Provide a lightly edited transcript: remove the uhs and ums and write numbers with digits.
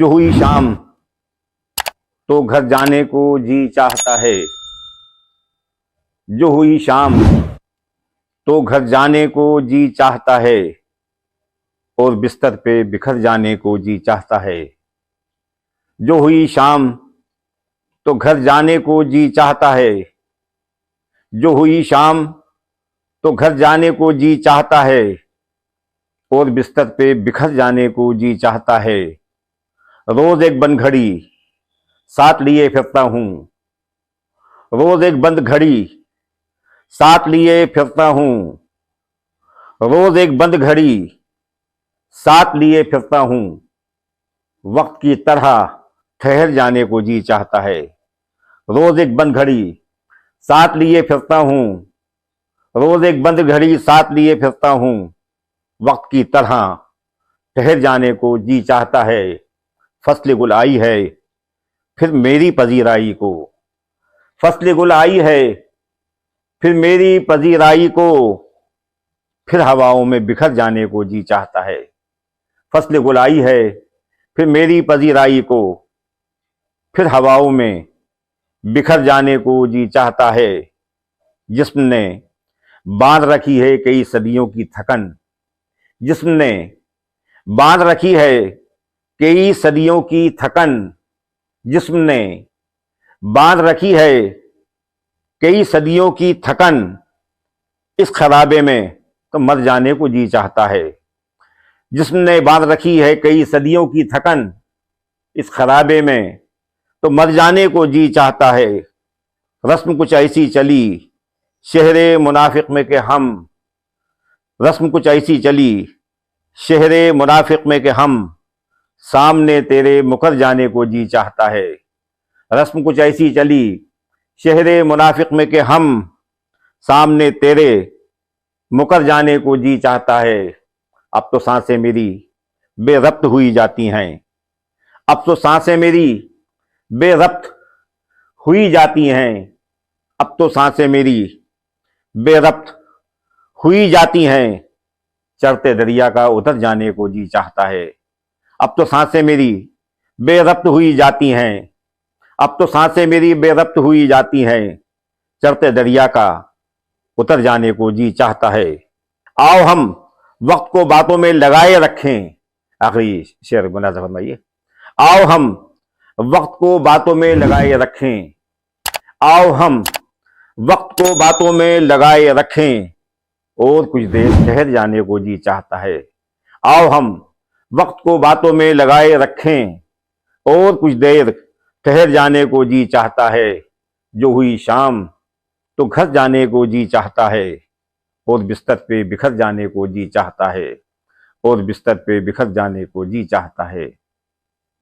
जो हुई शाम तो घर जाने को जी चाहता है। जो हुई शाम तो घर जाने को जी चाहता है और बिस्तर पे बिखर जाने को जी चाहता है। जो हुई शाम तो घर जाने को जी चाहता है। जो हुई शाम तो घर जाने को जी चाहता है और बिस्तर पे बिखर जाने को जी चाहता है। रोज एक बंद घड़ी साथ लिए फिरता हूं। रोज एक बंद घड़ी साथ लिए फिरता हूं। रोज एक बंद घड़ी साथ लिए फिरता हूं। वक्त की तरह ठहर जाने को जी चाहता है। रोज एक बंद घड़ी साथ लिए फिरता हूं। रोज एक बंद घड़ी साथ लिए फिरता हूं। वक्त की तरह ठहर जाने को जी चाहता है। फसल गुल आई है फिर मेरी पजीराई को। फसल गुल आई है फिर मेरी पजीराई को। फिर हवाओं में बिखर जाने को जी चाहता है। फसल गुल आई है फिर मेरी पजीराई को। फिर हवाओं में बिखर जाने को जी चाहता है। जिस्म ने बांध रखी है कई सदियों की थकन। जिस्म ने बांध रखी है कई सदियों की थकन। जिस्म ने बांध रखी है कई सदियों की थकन। इस खराबे में तो मर जाने को जी चाहता है। जिस्म ने बांध रखी है कई सदियों की थकन। इस खराबे में तो मर जाने को जी चाहता है। रस्म कुछ ऐसी चली शहरे मुनाफिक में के हम। रस्म कुछ ऐसी चली शहरे मुनाफिक में के हम। सामने तेरे मुकर जाने को जी चाहता है। रस्म कुछ ऐसी चली शहरे मुनाफिक में के हम। सामने तेरे मुकर जाने को जी चाहता है। अब तो सांसें मेरी बेरब्त हुई जाती हैं। अब तो सांसें मेरी बेरब्त हुई जाती हैं। अब तो सांसें मेरी बेरब्त हुई जाती हैं। चढ़ते दरिया का उतर जाने को जी चाहता है। अब तो सांसें मेरी बेरब्त हुई जाती हैं। अब तो सांसें मेरी बेरब्त हुई जाती हैं। चढ़ते दरिया का उतर जाने को जी चाहता है। आओ हम वक्त को बातों में लगाए रखें। आखिरी शेर मुनाज़ा फरमाइए। आओ हम वक्त को बातों में लगाए रखें। आओ हम वक्त को बातों में लगाए रखें और कुछ देर ठहर जाने को जी चाहता है। आओ हम वक्त को बातों में लगाए रखें और कुछ देर ठहर जाने को जी चाहता है। जो हुई शाम तो घर जाने को जी चाहता है और बिस्तर पे बिखर जाने को जी चाहता है। और बिस्तर पे बिखर जाने को जी चाहता है।